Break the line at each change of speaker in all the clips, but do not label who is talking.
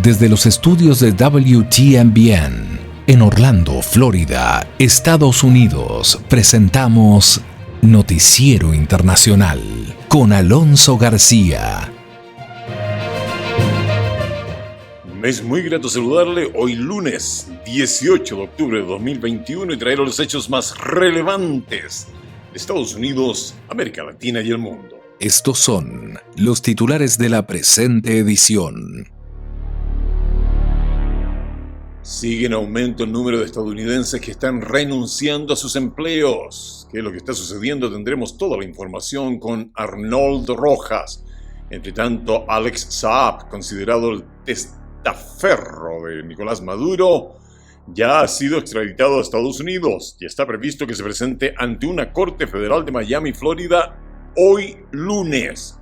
Desde los estudios de WTMBN, en Orlando, Florida, Estados Unidos, presentamos Noticiero Internacional con Alonso García.
Me es muy grato saludarle hoy lunes 18 de octubre de 2021 y traer los hechos más relevantes de Estados Unidos, América Latina y el mundo.
Estos son los titulares de la presente edición.
Sigue en aumento el número de estadounidenses que están renunciando a sus empleos. ¿Qué es lo que está sucediendo? Tendremos toda la información con Arnoldo Rojas. Entre tanto, Alex Saab, considerado el testaferro de Nicolás Maduro, ya ha sido extraditado a Estados Unidos y está previsto que se presente ante una corte federal de Miami, Florida, hoy lunes.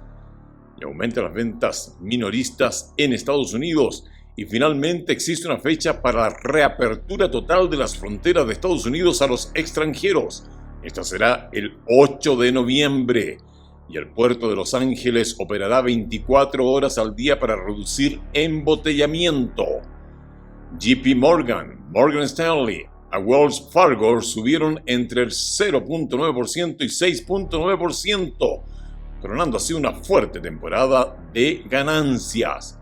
Y aumentan las ventas minoristas en Estados Unidos. Y finalmente existe una fecha para la reapertura total de las fronteras de Estados Unidos a los extranjeros. Esta será el 8 de noviembre. Y el puerto de Los Ángeles operará 24 horas al día para reducir embotellamiento. JP Morgan, Morgan Stanley a Wells Fargo subieron entre el 0.9% y 6.9%, coronando así una fuerte temporada de ganancias.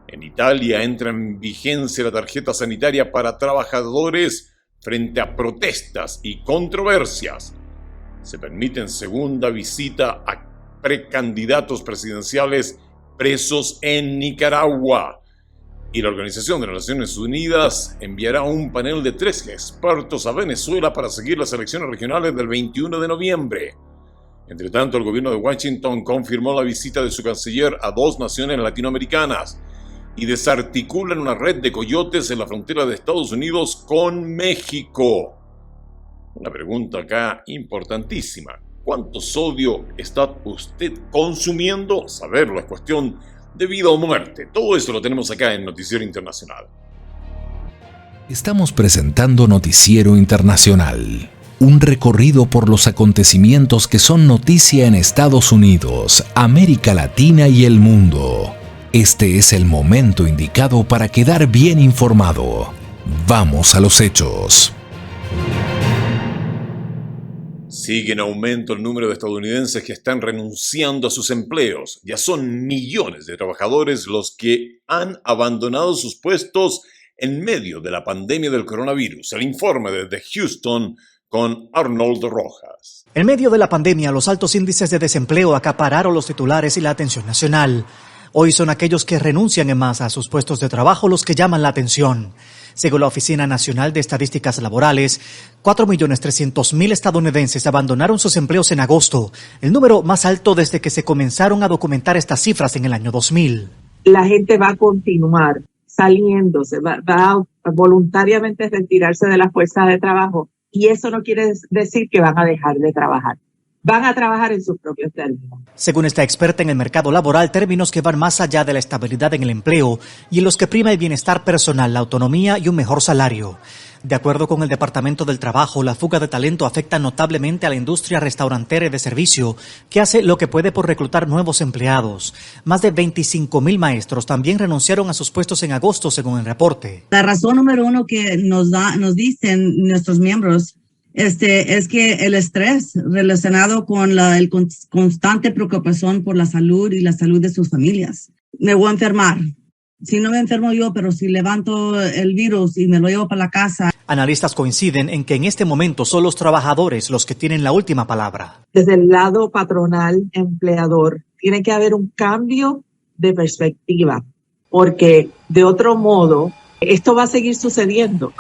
En Italia entra en vigencia la tarjeta sanitaria para trabajadores frente a protestas y controversias. Se permiten segunda visita a precandidatos presidenciales presos en Nicaragua. Y la Organización de las Naciones Unidas enviará un panel de 3 expertos a Venezuela para seguir las elecciones regionales del 21 de noviembre. Entre tanto, el gobierno de Washington confirmó la visita de su canciller a 2 naciones latinoamericanas y desarticulan una red de coyotes en la frontera de Estados Unidos con México. Una pregunta acá importantísima. ¿Cuánto sodio está usted consumiendo? Saberlo es cuestión de vida o muerte. Todo eso lo tenemos acá en Noticiero Internacional.
Estamos presentando Noticiero Internacional, un recorrido por los acontecimientos que son noticia en Estados Unidos, América Latina y el mundo. Este es el momento indicado para quedar bien informado. Vamos a los hechos.
Sigue en aumento el número de estadounidenses que están renunciando a sus empleos. Ya son millones de trabajadores los que han abandonado sus puestos en medio de la pandemia del coronavirus. El informe desde Houston con Arnoldo Rojas.
En medio de la pandemia, los altos índices de desempleo acapararon los titulares y la atención nacional. Hoy son aquellos que renuncian en masa a sus puestos de trabajo los que llaman la atención. Según la Oficina Nacional de Estadísticas Laborales, 4.300.000 estadounidenses abandonaron sus empleos en agosto, el número más alto desde que se comenzaron a documentar estas cifras en el año 2000.
La gente va a continuar saliéndose, va a voluntariamente retirarse de la fuerza de trabajo y eso no quiere decir que van a dejar de trabajar. Van a trabajar en sus propios términos.
Según esta experta en el mercado laboral, términos que van más allá de la estabilidad en el empleo y en los que prima el bienestar personal, la autonomía y un mejor salario. De acuerdo con el Departamento del Trabajo, la fuga de talento afecta notablemente a la industria restaurantera y de servicio, que hace lo que puede por reclutar nuevos empleados. Más de 25.000 maestros también renunciaron a sus puestos en agosto, según el reporte.
La razón número uno que nos dicen nuestros miembros es que el estrés relacionado con el constante preocupación por la salud y la salud de sus familias. Me voy a enfermar. Si no me enfermo yo, pero si levanto el virus y me lo llevo para la casa.
Analistas coinciden en que en este momento son los trabajadores los que tienen la última palabra.
Desde el lado patronal, empleador, tiene que haber un cambio de perspectiva, porque de otro modo esto va a seguir sucediendo.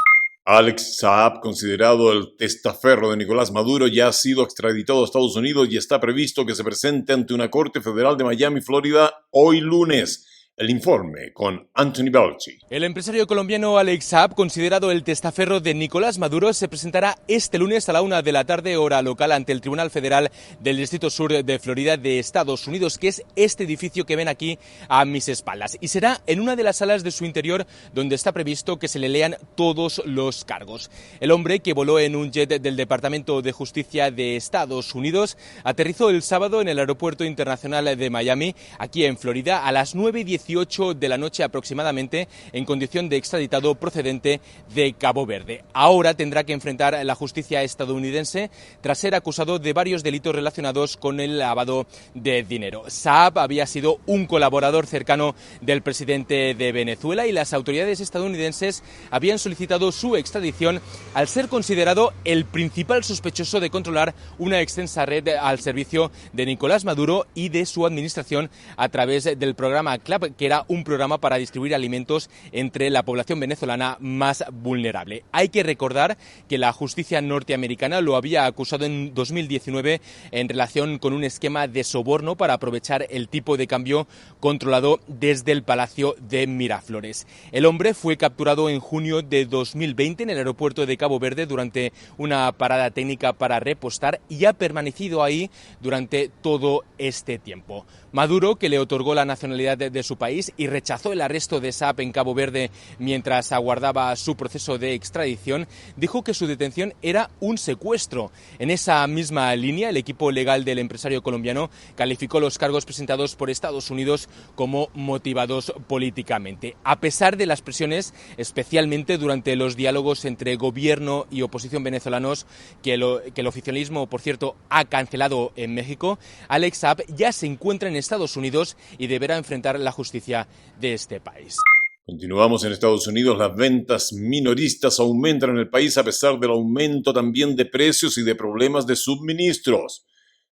Alex Saab, considerado el testaferro de Nicolás Maduro, ya ha sido extraditado a Estados Unidos y está previsto que se presente ante una corte federal de Miami, Florida, hoy lunes. El informe con Anthony Belchi.
El empresario colombiano Alex Saab, considerado el testaferro de Nicolás Maduro, se presentará este lunes a la 1 de la tarde, hora local, ante el Tribunal Federal del Distrito Sur de Florida de Estados Unidos, que es este edificio que ven aquí a mis espaldas. Y será en una de las salas de su interior donde está previsto que se le lean todos los cargos. El hombre, que voló en un jet del Departamento de Justicia de Estados Unidos, aterrizó el sábado en el Aeropuerto Internacional de Miami, aquí en Florida, a las 9:10 18 de la noche aproximadamente en condición de extraditado procedente de Cabo Verde. Ahora tendrá que enfrentar la justicia estadounidense tras ser acusado de varios delitos relacionados con el lavado de dinero. Saab había sido un colaborador cercano del presidente de Venezuela y las autoridades estadounidenses habían solicitado su extradición al ser considerado el principal sospechoso de controlar una extensa red al servicio de Nicolás Maduro y de su administración a través del programa CLAP, que era un programa para distribuir alimentos entre la población venezolana más vulnerable. Hay que recordar que la justicia norteamericana lo había acusado en 2019 en relación con un esquema de soborno para aprovechar el tipo de cambio controlado desde el Palacio de Miraflores. El hombre fue capturado en junio de 2020 en el aeropuerto de Cabo Verde durante una parada técnica para repostar y ha permanecido ahí durante todo este tiempo. Maduro, que le otorgó la nacionalidad de su país y rechazó el arresto de Saab en Cabo Verde mientras aguardaba su proceso de extradición, dijo que su detención era un secuestro. En esa misma línea, el equipo legal del empresario colombiano calificó los cargos presentados por Estados Unidos como motivados políticamente. A pesar de las presiones, especialmente durante los diálogos entre gobierno y oposición venezolanos, que el oficialismo, por cierto, ha cancelado en México, Alex Saab ya se encuentra en Estados Unidos y deberá enfrentar la justicia de este país.
Continuamos en Estados Unidos. Las ventas minoristas aumentan en el país a pesar del aumento también de precios y de problemas de suministros.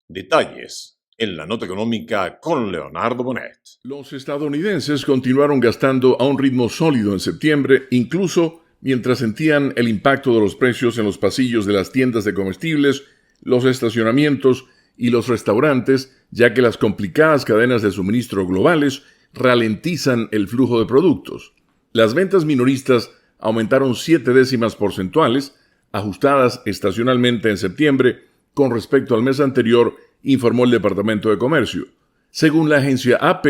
Detalles en la nota económica con Leonardo Bonet.
Los estadounidenses continuaron gastando a un ritmo sólido en septiembre, incluso mientras sentían el impacto de los precios en los pasillos de las tiendas de comestibles, los estacionamientos y los restaurantes, ya que las complicadas cadenas de suministro globales ralentizan el flujo de productos. Las ventas minoristas aumentaron 7 décimas porcentuales, ajustadas estacionalmente en septiembre con respecto al mes anterior, informó el Departamento de Comercio. Según la agencia AP,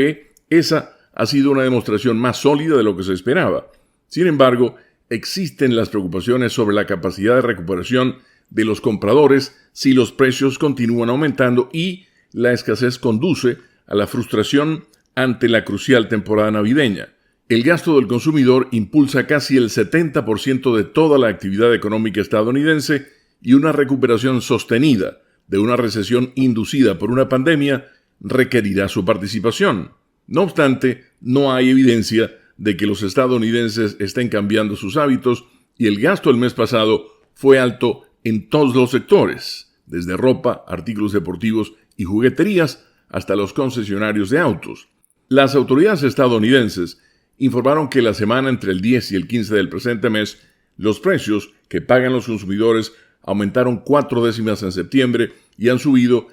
esa ha sido una demostración más sólida de lo que se esperaba. Sin embargo, existen las preocupaciones sobre la capacidad de recuperación de los compradores si los precios continúan aumentando y la escasez conduce a la frustración ante la crucial temporada navideña. El gasto del consumidor impulsa casi el 70% de toda la actividad económica estadounidense y una recuperación sostenida de una recesión inducida por una pandemia requerirá su participación. No obstante, no hay evidencia de que los estadounidenses estén cambiando sus hábitos y el gasto el mes pasado fue alto en todos los sectores, desde ropa, artículos deportivos y jugueterías hasta los concesionarios de autos. Las autoridades estadounidenses informaron que la semana entre el 10 y el 15 del presente mes, los precios que pagan los consumidores aumentaron 4 décimas en septiembre y han subido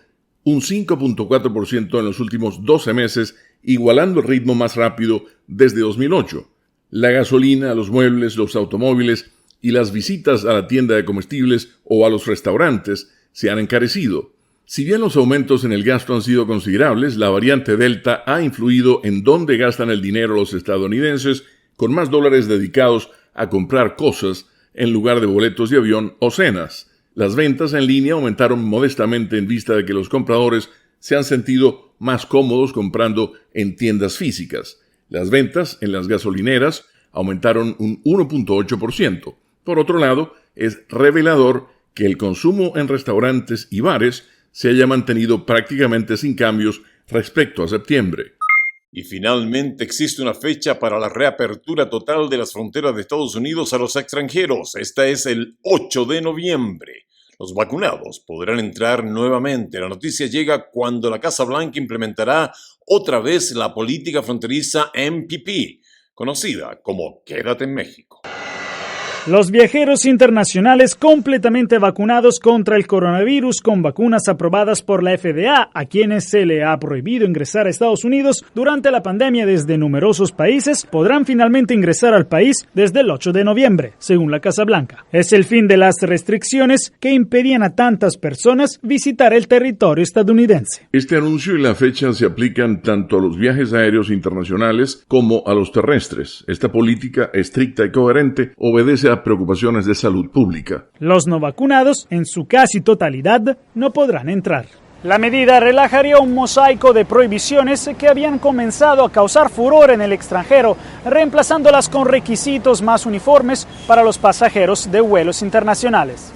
un 5.4% en los últimos 12 meses, igualando el ritmo más rápido desde 2008. La gasolina, los muebles, los automóviles y las visitas a la tienda de comestibles o a los restaurantes se han encarecido. Si bien los aumentos en el gasto han sido considerables, la variante Delta ha influido en dónde gastan el dinero los estadounidenses, con más dólares dedicados a comprar cosas en lugar de boletos de avión o cenas. Las ventas en línea aumentaron modestamente en vista de que los compradores se han sentido más cómodos comprando en tiendas físicas. Las ventas en las gasolineras aumentaron un 1.8%. Por otro lado, es revelador que el consumo en restaurantes y bares se haya mantenido prácticamente sin cambios respecto a septiembre.
Y finalmente existe una fecha para la reapertura total de las fronteras de Estados Unidos a los extranjeros. Esta es el 8 de noviembre. Los vacunados podrán entrar nuevamente. La noticia llega cuando la Casa Blanca implementará otra vez la política fronteriza MPP, conocida como Quédate en México.
Los viajeros internacionales completamente vacunados contra el coronavirus con vacunas aprobadas por la FDA, a quienes se le ha prohibido ingresar a Estados Unidos durante la pandemia desde numerosos países, podrán finalmente ingresar al país desde el 8 de noviembre, según la Casa Blanca. Es el fin de las restricciones que impedían a tantas personas visitar el territorio estadounidense.
Este anuncio y la fecha se aplican tanto a los viajes aéreos internacionales como a los terrestres. Esta política estricta y coherente obedece a preocupaciones de salud pública.
Los no vacunados, en su casi totalidad, no podrán entrar. La medida relajaría un mosaico de prohibiciones que habían comenzado a causar furor en el extranjero, reemplazándolas con requisitos más uniformes para los pasajeros de vuelos internacionales.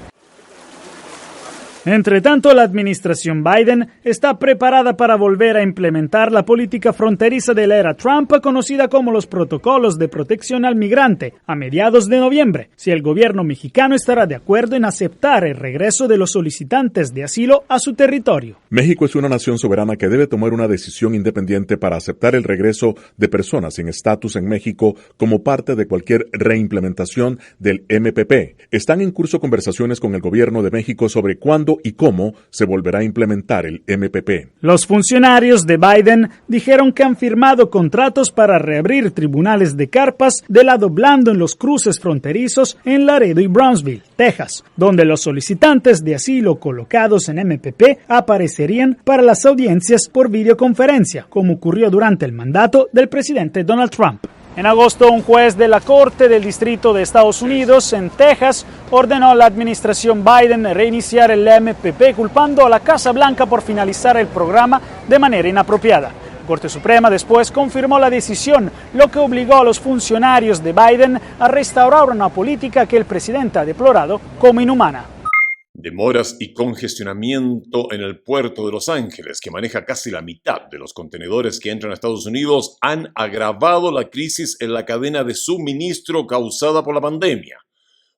Entre tanto, la administración Biden está preparada para volver a implementar la política fronteriza de la era Trump, conocida como los protocolos de protección al migrante, a mediados de noviembre, si el gobierno mexicano estará de acuerdo en aceptar el regreso de los solicitantes de asilo a su territorio.
México es una nación soberana que debe tomar una decisión independiente para aceptar el regreso de personas sin estatus en México como parte de cualquier reimplementación del MPP. Están en curso conversaciones con el gobierno de México sobre cuándo y cómo se volverá a implementar el MPP.
Los funcionarios de Biden dijeron que han firmado contratos para reabrir tribunales de carpas de lado blando en los cruces fronterizos en Laredo y Brownsville, Texas, donde los solicitantes de asilo colocados en MPP aparecerían para las audiencias por videoconferencia, como ocurrió durante el mandato del presidente Donald Trump. En agosto, un juez de la Corte del Distrito de Estados Unidos en Texas ordenó a la administración Biden reiniciar el MPP, culpando a la Casa Blanca por finalizar el programa de manera inapropiada. La Corte Suprema después confirmó la decisión, lo que obligó a los funcionarios de Biden a restaurar una política que el presidente ha deplorado como inhumana.
Demoras y congestionamiento en el puerto de Los Ángeles, que maneja casi la mitad de los contenedores que entran a Estados Unidos, han agravado la crisis en la cadena de suministro causada por la pandemia.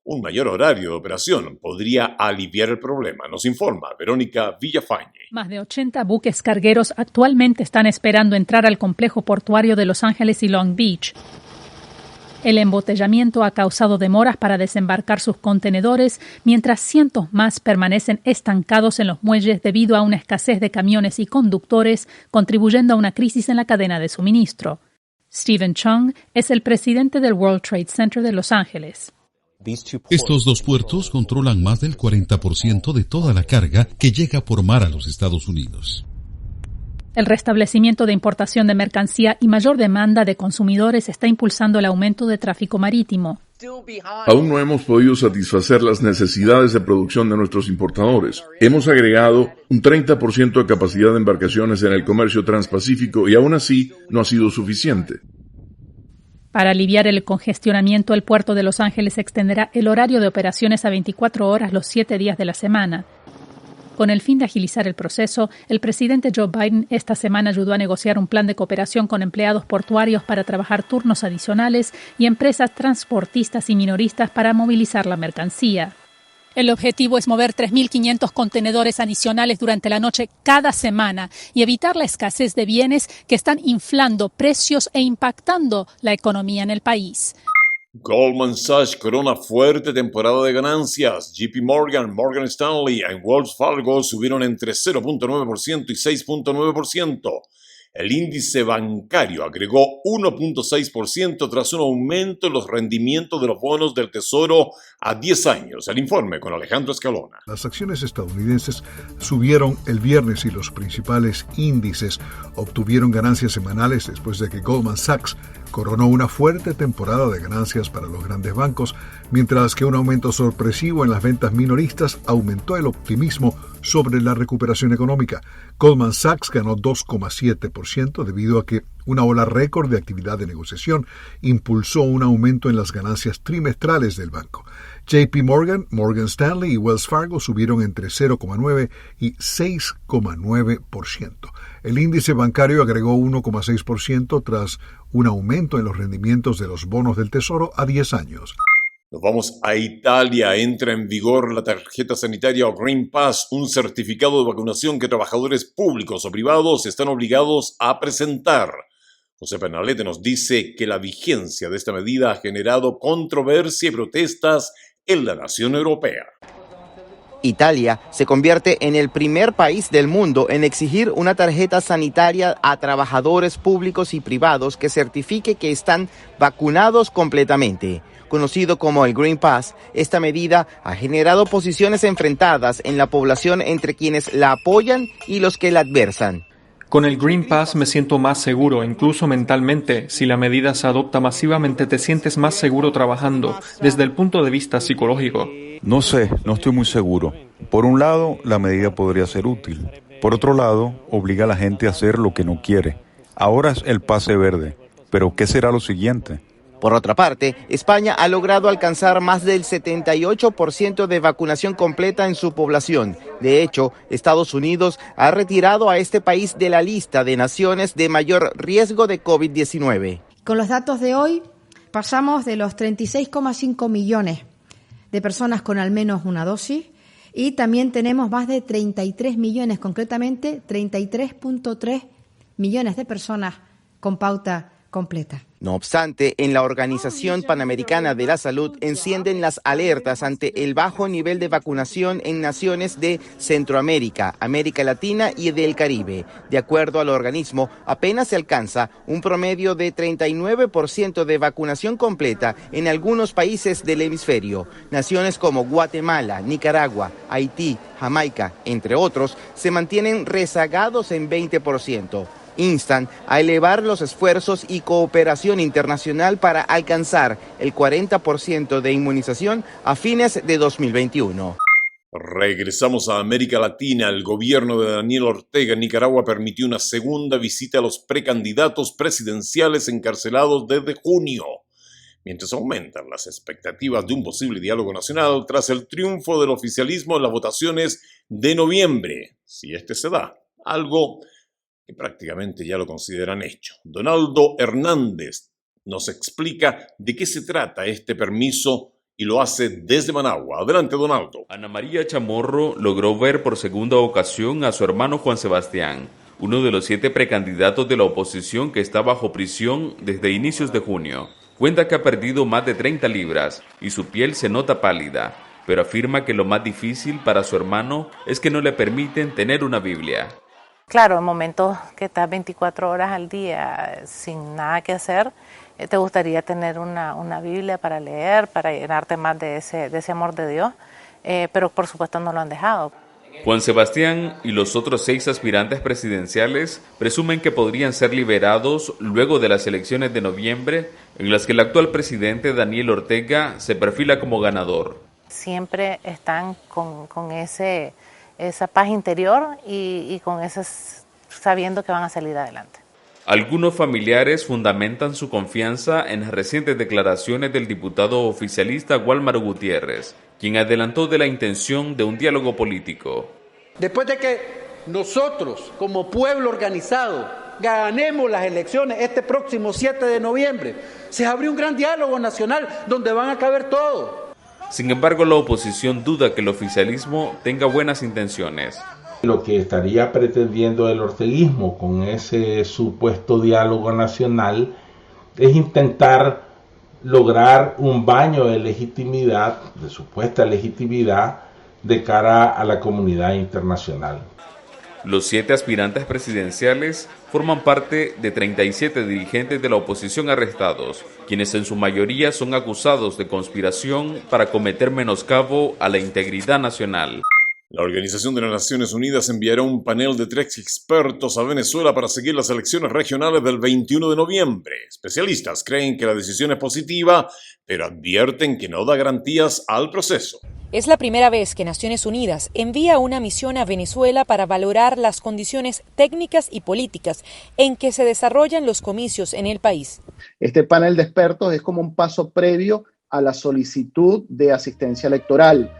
Un mayor horario de operación podría aliviar el problema, nos informa Verónica Villafañe.
Más de 80 buques cargueros actualmente están esperando entrar al complejo portuario de Los Ángeles y Long Beach. El embotellamiento ha causado demoras para desembarcar sus contenedores, mientras cientos más permanecen estancados en los muelles debido a una escasez de camiones y conductores, contribuyendo a una crisis en la cadena de suministro. Stephen Chung es el presidente del World Trade Center de Los Ángeles.
Estos dos puertos controlan más del 40% de toda la carga que llega por mar a los Estados Unidos.
El restablecimiento de importación de mercancía y mayor demanda de consumidores está impulsando el aumento de tráfico marítimo.
Aún no hemos podido satisfacer las necesidades de producción de nuestros importadores. Hemos agregado un 30% de capacidad de embarcaciones en el comercio transpacífico y aún así no ha sido suficiente.
Para aliviar el congestionamiento, el puerto de Los Ángeles extenderá el horario de operaciones a 24 horas los 7 días de la semana. Con el fin de agilizar el proceso, el presidente Joe Biden esta semana ayudó a negociar un plan de cooperación con empleados portuarios para trabajar turnos adicionales y empresas transportistas y minoristas para movilizar la mercancía. El objetivo es mover 3.500 contenedores adicionales durante la noche cada semana y evitar la escasez de bienes que están inflando precios e impactando la economía en el país.
Goldman Sachs corona fuerte temporada de ganancias. JP Morgan, Morgan Stanley y Wells Fargo subieron entre 0.9% y 6.9%. El índice bancario agregó 1.6% tras un aumento en los rendimientos de los bonos del Tesoro a 10 años. El informe con Alejandro Escalona.
Las acciones estadounidenses subieron el viernes y los principales índices obtuvieron ganancias semanales después de que Goldman Sachs coronó una fuerte temporada de ganancias para los grandes bancos, mientras que un aumento sorpresivo en las ventas minoristas aumentó el optimismo sobre la recuperación económica. Goldman Sachs ganó 2,7% debido a que una ola récord de actividad de negociación impulsó un aumento en las ganancias trimestrales del banco. JP Morgan, Morgan Stanley y Wells Fargo subieron entre 0,9 y 6,9%. El índice bancario agregó 1,6% tras un aumento en los rendimientos de los bonos del Tesoro a 10 años.
Nos vamos a Italia. Entra en vigor la tarjeta sanitaria o Green Pass, un certificado de vacunación que trabajadores públicos o privados están obligados a presentar. José Pernalete nos dice que la vigencia de esta medida ha generado controversia y protestas en la nación europea.
Italia se convierte en el primer país del mundo en exigir una tarjeta sanitaria a trabajadores públicos y privados que certifique que están vacunados completamente. Conocido como el Green Pass, esta medida ha generado posiciones enfrentadas en la población entre quienes la apoyan y los que la adversan.
Con el Green Pass me siento más seguro, incluso mentalmente. Si la medida se adopta masivamente, te sientes más seguro trabajando, desde el punto de vista psicológico.
No sé, no estoy muy seguro. Por un lado, la medida podría ser útil. Por otro lado, obliga a la gente a hacer lo que no quiere. Ahora es el pase verde, pero ¿qué será lo siguiente?
Por otra parte, España ha logrado alcanzar más del 78% de vacunación completa en su población. De hecho, Estados Unidos ha retirado a este país de la lista de naciones de mayor riesgo de COVID-19.
Con los datos de hoy, pasamos de los 36,5 millones de personas con al menos una dosis y también tenemos más de 33 millones, concretamente 33,3 millones de personas con pauta completa.
No obstante, en la Organización Panamericana de la Salud encienden las alertas ante el bajo nivel de vacunación en naciones de Centroamérica, América Latina y del Caribe. De acuerdo al organismo, apenas se alcanza un promedio de 39% de vacunación completa en algunos países del hemisferio. Naciones como Guatemala, Nicaragua, Haití, Jamaica, entre otros, se mantienen rezagados en 20%. Instan a elevar los esfuerzos y cooperación internacional para alcanzar el 40% de inmunización a fines de 2021.
Regresamos a América Latina. El gobierno de Daniel Ortega en Nicaragua permitió una segunda visita a los precandidatos presidenciales encarcelados desde junio, mientras aumentan las expectativas de un posible diálogo nacional tras el triunfo del oficialismo en las votaciones de noviembre, si este se da, algo que prácticamente ya lo consideran hecho. Donaldo Hernández nos explica de qué se trata este permiso y lo hace desde Managua. Adelante, Donaldo.
Ana María Chamorro logró ver por segunda ocasión a su hermano Juan Sebastián, uno de los 7 precandidatos de la oposición que está bajo prisión desde inicios de junio. Cuenta que ha perdido más de 30 libras y su piel se nota pálida, pero afirma que lo más difícil para su hermano es que no le permiten tener una Biblia.
Claro, en momentos que estás 24 horas al día sin nada que hacer, te gustaría tener una Biblia para leer, para llenarte más de ese amor de Dios, pero por supuesto no lo han dejado.
Juan Sebastián y los otros 6 aspirantes presidenciales presumen que podrían ser liberados luego de las elecciones de noviembre, en las que el actual presidente Daniel Ortega se perfila como ganador.
Siempre están con esa paz interior y con sabiendo que van a salir adelante.
Algunos familiares fundamentan su confianza en las recientes declaraciones del diputado oficialista Wálmaro Gutiérrez, quien adelantó de la intención de un diálogo político.
Después de que nosotros, como pueblo organizado, ganemos las elecciones este próximo 7 de noviembre, se abrió un gran diálogo nacional donde van a caber todos.
Sin embargo, la oposición duda que el oficialismo tenga buenas intenciones.
Lo que estaría pretendiendo el orteguismo con ese supuesto diálogo nacional es intentar lograr un baño de legitimidad, de supuesta legitimidad, de cara a la comunidad internacional.
Los 7 aspirantes presidenciales forman parte de 37 dirigentes de la oposición arrestados, quienes en su mayoría son acusados de conspiración para cometer menoscabo a la integridad nacional.
La Organización de las Naciones Unidas enviará un panel de 3 expertos a Venezuela para seguir las elecciones regionales del 21 de noviembre. Especialistas creen que la decisión es positiva, pero advierten que no da garantías al proceso.
Es la primera vez que Naciones Unidas envía una misión a Venezuela para valorar las condiciones técnicas y políticas en que se desarrollan los comicios en el país.
Este panel de expertos es como un paso previo a la solicitud de asistencia electoral.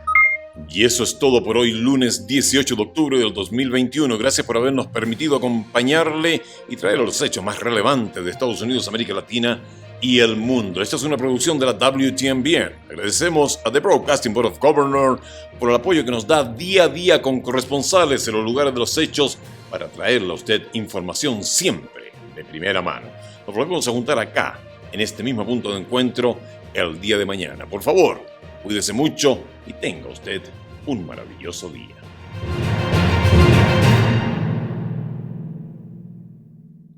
Y eso es todo por hoy, lunes 18 de octubre del 2021. Gracias por habernos permitido acompañarle y traer los hechos más relevantes de Estados Unidos, América Latina y el mundo. Esta es una producción de la WTMBN. Agradecemos a The Broadcasting Board of Governors por el apoyo que nos da día a día con corresponsales en los lugares de los hechos para traerle a usted información siempre de primera mano. Nos volvemos a juntar acá, en este mismo punto de encuentro, el día de mañana. Por favor, cuídese mucho y tenga usted un maravilloso día.